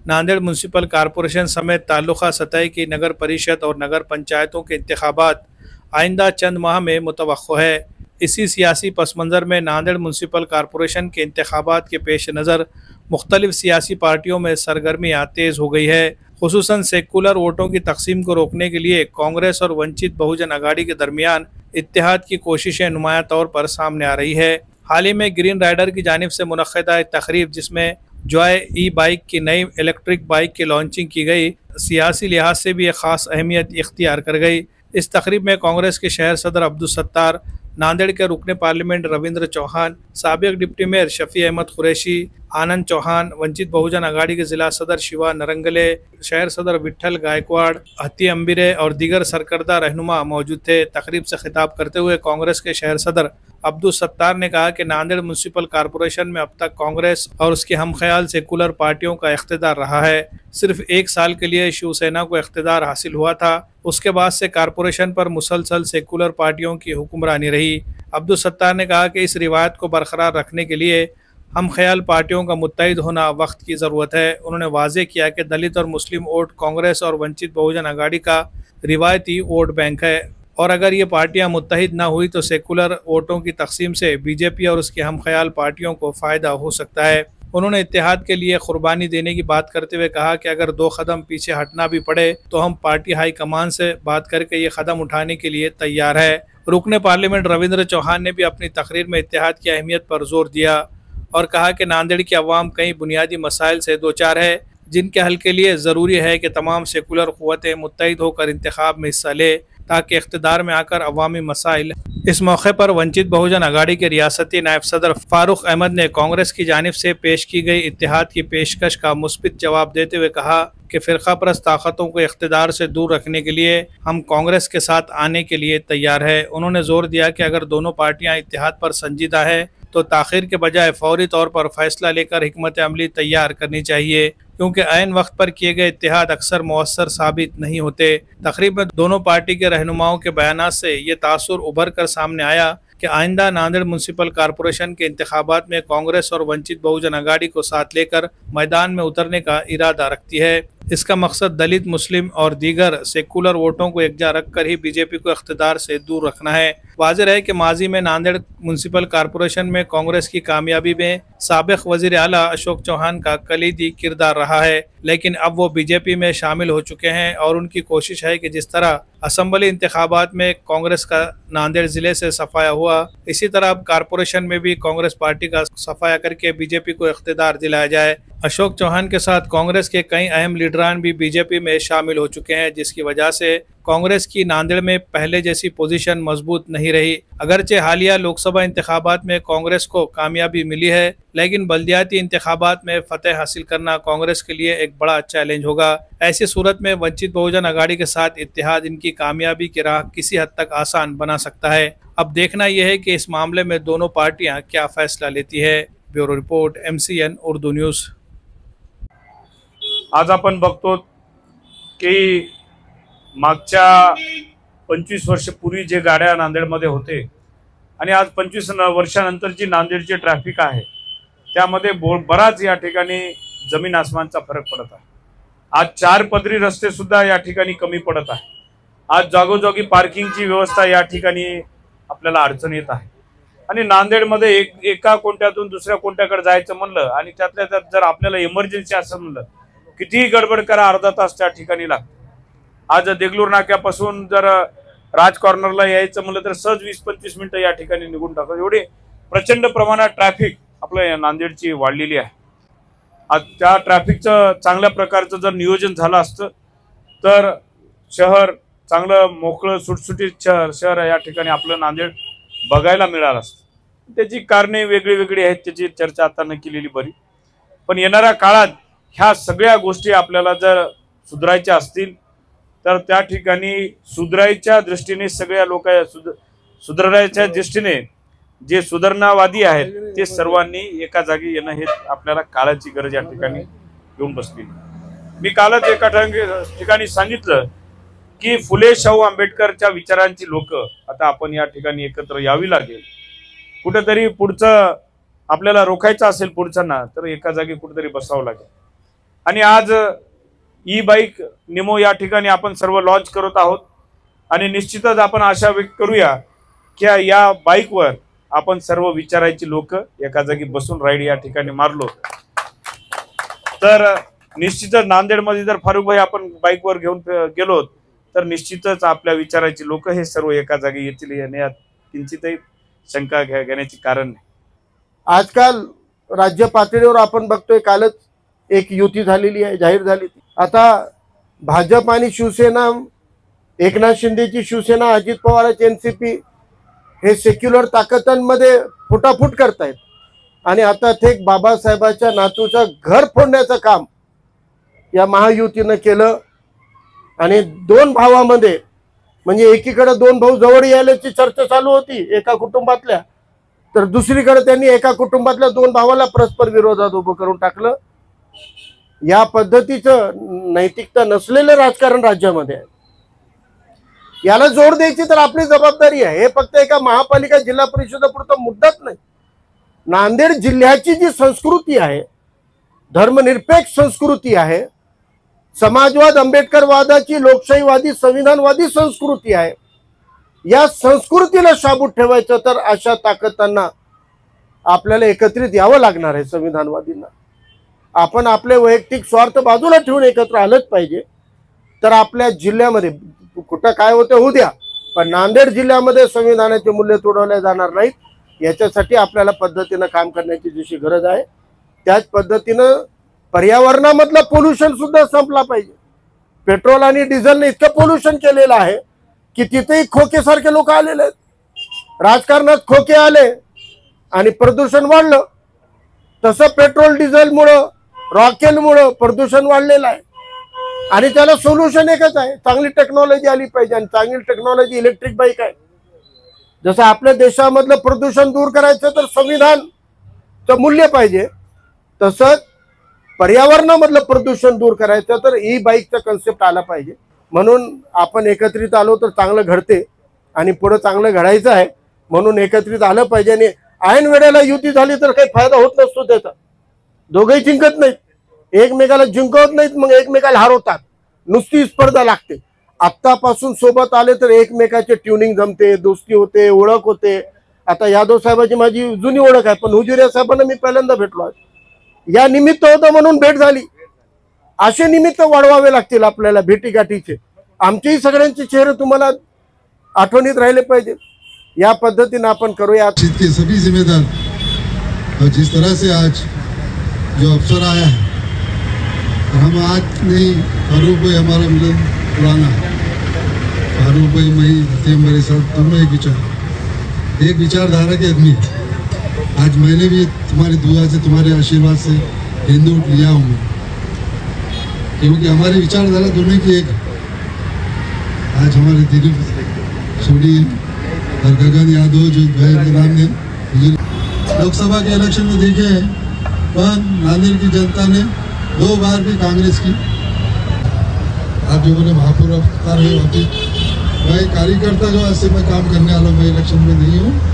Nanded municipal corporation समेत ताल्लुका सतह की नगर परिषद और नगर पंचायतों के इंतखाबात आइंदा चंद माह में मुतवक्को है। इसी सियासी पस मंज़र में नांदेड़ म्यूनसिपल कॉरपोरेशन के इंतखाबात के पेश नज़र मुख्तलिफ सियासी पार्टियों में सरगर्मियाँ तेज़ हो गई है। खुसूसन सेकुलर वोटों की तकसीम को रोकने के लिए कांग्रेस और वंचित बहुजन आघाड़ी के दरमियान इत्तेहाद की कोशिशें नुमाया तौर पर सामने आ रही है। हाल ही में ग्रीन राइडर की जानिब से मुनक्किदा एक तकरीब जिसमें जॉय ई बाइक की नई इलेक्ट्रिक बाइक की लॉन्चिंग की गई, सियासी लिहाज से भी एक ख़ास अहमियत इख्तियार कर गई। इस तकरीब में कांग्रेस के शहर सदर अब्दुल सत्तार, नांदेड़ के रुकने पार्लियामेंट रविंद्र चौहान, साबिक डिप्टी मेयर शफी अहमद कुरैशी, आनंद चौहान, वंचित बहुजन आघाड़ी के जिला सदर शिवा नरंगले, शहर सदर विट्ठल गायकवाड़, हत्ती अंबिरे और दीगर सरकर्दा रहनुमा मौजूद थे। तकरीब से खिताब करते हुए कांग्रेस के शहर सदर अब्दुल सत्तार ने कहा कि नांदेड़ म्यूनसिपल कॉरपोरेशन में अब तक कांग्रेस और उसके हमख्याल सेकुलर पार्टियों का इख्तिदार रहा है। सिर्फ 1 साल के लिए शिवसेना को इख्तिदार हासिल हुआ था, उसके बाद से कॉरपोरेशन पर मुसलसल सेकुलर पार्टियों की हुक्मरानी रही। अब्दुल सत्तार ने कहा कि इस रिवायत को बरकरार रखने के लिए हम ख्याल पार्टियों का मुत्तहिद होना वक्त की ज़रूरत है। उन्होंने वाज़ेह किया कि दलित और मुस्लिम वोट कांग्रेस और वंचित बहुजन आघाड़ी का रिवायती वोट बैंक है और अगर ये पार्टियां मुत्तहिद ना हुई तो सेकुलर वोटों की तकसीम से बीजेपी और उसके हम ख्याल पार्टियों को फ़ायदा हो सकता है। उन्होंने इत्तेहाद के लिए कुर्बानी देने की बात करते हुए कहा कि अगर 2 कदम पीछे हटना भी पड़े तो हम पार्टी हाई कमान से बात करके ये कदम उठाने के लिए तैयार है। रुकने पार्लियामेंट रविंद्र चौहान ने भी अपनी तकरीर में इत्तेहाद की अहमियत पर जोर दिया और कहा कि नांदेड़ की अवाम कई बुनियादी मसाइल से दो चार है जिनके हल के लिए ज़रूरी है कि तमाम सेकुलर क़ुव्वतें मुत्तहिद होकर इंतखाब में हिस्सा ले ताकि इख्तिदार में आकर अवामी मसाइल। इस मौके पर वंचित बहुजन आघाड़ी के रियासती नायब सदर फारूक अहमद ने कांग्रेस की जानिब से पेश की गई इत्तेहाद की पेशकश का मुस्बित जवाब देते हुए कहा कि फ़िरका परस्त ताकतों को इख्तिदार से दूर रखने के लिए हम कांग्रेस के साथ आने के लिए तैयार है। उन्होंने जोर दिया कि अगर दोनों पार्टियां इत्तेहाद पर संजीदा है तो ताख़ीर के बजाय फौरी तौर पर फैसला लेकर हिकमत अमली तैयार करनी चाहिए क्योंकि ऐन वक्त पर किए गए इत्तेहाद अक्सर मौसर साबित नहीं होते। तकरीब में दोनों पार्टी के रहनुमाओं के बयानात से ये तासुर उभर कर सामने आया कि आइंदा नांदेड़ म्यूनसिपल कॉरपोरेशन के इंतखाबात में कांग्रेस और वंचित बहुजन आघाड़ी को साथ लेकर मैदान में उतरने का इरादा रखती है। इसका मकसद दलित, मुस्लिम और दीगर सेकुलर वोटों को एकजा रखकर ही बीजेपी को इख्तिदार से दूर रखना है। वाज़ेह है कि माजी में नांदेड़ म्यूनसिपल कॉरपोरेशन में कांग्रेस की कामयाबी में साबिक वज़ीर आला अशोक चौहान का कलीदी किरदार रहा है, लेकिन अब वो बीजेपी में शामिल हो चुके हैं और उनकी कोशिश है कि जिस तरह असम्बली इंतखाबात में कांग्रेस का नांदेड़ ज़िले से सफाया हुआ, इसी तरह अब कॉरपोरेशन में भी कांग्रेस पार्टी का सफाया करके बीजेपी को इख्तिदार दिलाया जाए। अशोक चौहान के साथ कांग्रेस के कई अहम लीडरान भी बीजेपी में शामिल हो चुके हैं, जिसकी वजह से कांग्रेस की नांदेड़ में पहले जैसी पोजीशन मजबूत नहीं रही। अगरचे हालिया लोकसभा इंतखाबात में कांग्रेस को कामयाबी मिली है, लेकिन बल्दियाती इंतखाबात में फतेह हासिल करना कांग्रेस के लिए एक बड़ा चैलेंज होगा। ऐसी सूरत में वंचित बहुजन आघाड़ी के साथ इत्तेहाद इनकी कामयाबी की राह किसी हद तक आसान बना सकता है। अब देखना यह है कि इस मामले में दोनों पार्टियां क्या फैसला लेती है। Bureau report, MCN Urdu news. आज आपण बघतो की मागच्या 25 वर्षापूर्वी जे गाड्या नांदेडमध्ये होते आणि आज 25 वर्षानंतरची नांदेडची ट्रॅफिक आहे त्यामध्ये बराच या ठिकाणी जमीन आसमानचा फरक पडत आहे। आज 4 पदरी रस्ते सुद्धा या ठिकाणी कमी पडत आहे। आज जागोजागी पार्किंगची व्यवस्था या ठिकाणी आपल्याला अडचण येत आहे आणि नांदेडमध्ये एका कोणत्यातून दुसऱ्या कोणत्याकडे जायचं म्हणलं आणि त्यातल्या त्यात जर आपल्याला इमर्जन्सी असं म्हणलं कितीही गडबड करा अर्धा तास त्या ठिकाणी लागतो। आज देगलूर नाक्यापासून जर राज कॉर्नरला यायचं म्हणलं तर सहज 20-25 मिनिटं या ठिकाणी निघून टाकतात। एवढी प्रचंड प्रमाणात ट्रॅफिक आपल्या नांदेडची वाढलेली आहे। आज त्या ट्रॅफिकचं चांगल्या प्रकारचं जर नियोजन झालं असतं तर शहर चांगलं मोकळं सुटसुटीत शहर या ठिकाणी आपलं नांदेड बघायला मिळालं असतं। त्याची कारणे वेगळी वेगळी आहेत, त्याची चर्चा आता न केलेली बरी, पण येणाऱ्या काळात ह्या सगळ्या गोष्टी आपल्याला जर सुधारायच्या असतील तर त्या ठिकाणी सुधारायच्या दृष्टीने सगळ्या लोक सुधारायच्या दृष्टीने जे सुधारणावादी आहेत ते सर्वांनी एका जागी येणं हे आपल्याला काळाची गरज या ठिकाणी घेऊन बसली। मी कालच एका ठिकाणी सांगितलं की फुले शाहू आंबेडकरच्या विचारांची लोक आता आपण या ठिकाणी एकत्र यावी लागेल। कुठेतरी पुढचं आपल्याला रोखायचं असेल पुढच्यांना तर एका जागी कुठेतरी बसावं लागेल। आणि आज ई बाईक निमो या ठिकाणी आपण सर्व लॉन्च करत आहोत आणि निश्चितच आपण आशा व्यक्त करूया की या बाईकवर आपण सर्व विचारायची लोक एका जागी बसून राईड या ठिकाणी मारलो तर निश्चितच नांदेडमध्ये जर फारुखभाई आपण बाईकवर घेऊन गेलो तर निश्चितच आपल्या विचारायची लोक हे सर्व एका जागी येतील यात किंचितही शंका घेण्याची कारण नाही। आजकाल राज्य पातळीवर आपण बघतोय, कालच एक युती झालेली आहे, जाहीर झाली। आता भाजप आणि शिवसेना, एकनाथ शिंदेची शिवसेना, अजित पवारांची एनसीपी हे सेक्युलर ताकदांमध्ये फुटाफूट करतायत आणि आता थेट बाबासाहेबांच्या नातूचं घर फोडण्याचं काम या महायुतीनं केलं। आणि दोन भावामध्ये म्हणजे एकीकडे दोन भाऊ जवळ यायची चर्चा चालू होती एका कुटुंबातल्या, तर दुसरीकडे त्यांनी एका कुटुंबातल्या दोन भावाला परस्पर विरोधात उभं करून टाकलं। या पद्धतीचं नैतिकता नसलेलं राजकारण राज्यामध्ये आहे। याला जोड द्यायची तर आपली जबाबदारी आहे। हे फक्त एका महापालिका जिल्हा परिषदेपुरता मुद्दाच नाही। नांदेड जिल्ह्याची जी संस्कृती आहे, धर्मनिरपेक्ष संस्कृती आहे, समाजवाद, आंबेडकरवादाची लोकशाहीवादी संविधानवादी संस्कृती आहे, या संस्कृतीला शाबूत ठेवायचं तर अशा ताकदांना आपल्याला एकत्रित यावं लागणार आहे। संविधानवादींना आपण आपले वैयक्तिक स्वार्थ बाजूला ठेवून एकत्र आलंच पाहिजे। तर आपल्या जिल्ह्यामध्ये कुठं काय होतं होऊ द्या, पण नांदेड जिल्ह्यामध्ये संविधानाचे मूल्य तोडवले जाणार नाहीत, याच्यासाठी आपल्याला पद्धतीनं काम करण्याची जशी गरज आहे त्याच पद्धतीनं पर्यावरणामधलं पोल्युशन सुद्धा संपला पाहिजे। पेट्रोल आणि डिझेलने इतकं पोल्युशन केलेलं आहे की तिथेही खोकेसारखे लोक आलेले आहेत। राजकारणात खोके आले आणि प्रदूषण वाढलं, तसं पेट्रोल डिझेलमुळं, रॉकेलमुळं प्रदूषण वाढलेलं आहे आणि त्याला सोल्युशन एकच आहे, चांगली टेक्नॉलॉजी आली पाहिजे। आणि चांगली टेक्नॉलॉजी इलेक्ट्रिक बाईक आहे। जसं आपल्या देशामधलं प्रदूषण दूर करायचं तर संविधानचं मूल्य पाहिजे, तसंच पर्यावरणामधलं प्रदूषण दूर करायचं तर ई बाईकचा कन्सेप्ट आला पाहिजे। म्हणून आपण एकत्रित आलो तर चांगलं घडते आणि पुढे चांगलं घडायचं आहे, म्हणून एकत्रित आलं पाहिजे। आणि ऐन वेळेला युती झाली तर काही फायदा होत नसतो त्याचा, दोघेही जिंकत नाहीत, एकमेकाला जिंकवत नाहीत, मग एकमेकाला हरवतात, नुसती स्पर्धा लागते। आत्तापासून सोबत आले तर एकमेकाचे ट्युनिंग जमते, दोस्ती होते, ओळख होते। आता यादव साहेबांची माझी जुनी ओळख आहे, पण हुजुरिया साहेबांना मी पहिल्यांदा भेटलो आहे, या निमित्त होतं म्हणून भेट झाली। असे निमित्त वाढवावे लागतील आपल्याला भेटीगाठीचे। आमचेही सगळ्यांचे चेहरे तुम्हाला आठवणीत राहिले पाहिजे, या पद्धतीने आपण करूया। के सभी जिम्मेदार और जिस तरह से आज जो अवसर आया है, हम आज नहीं, फारूक भाई हमारा मिलन पुराना, फारूक भाई मई हतीम मेरे साथ दोनों एक विचारधारा के आदमी। आज मैंने भी तुम्हारी दुआ से, तुम्हारे आशीर्वाद से हिंदू लिया हूँ, क्योंकि हमारी विचारधारा दोनों की एक। आज हमारे दिलीप सोडी और गगन यादव जो भाई के नाम ने लोकसभा के इलेक्शन में देखे हैं, पर नांदेड़ की जनता ने 2 बार भी कांग्रेस की। आप जो बोले महापौर अवतार है वापिस, मैं कार्यकर्ता जो आज से मैं काम करने वाला हूँ, मैं इलेक्शन में नहीं हूँ।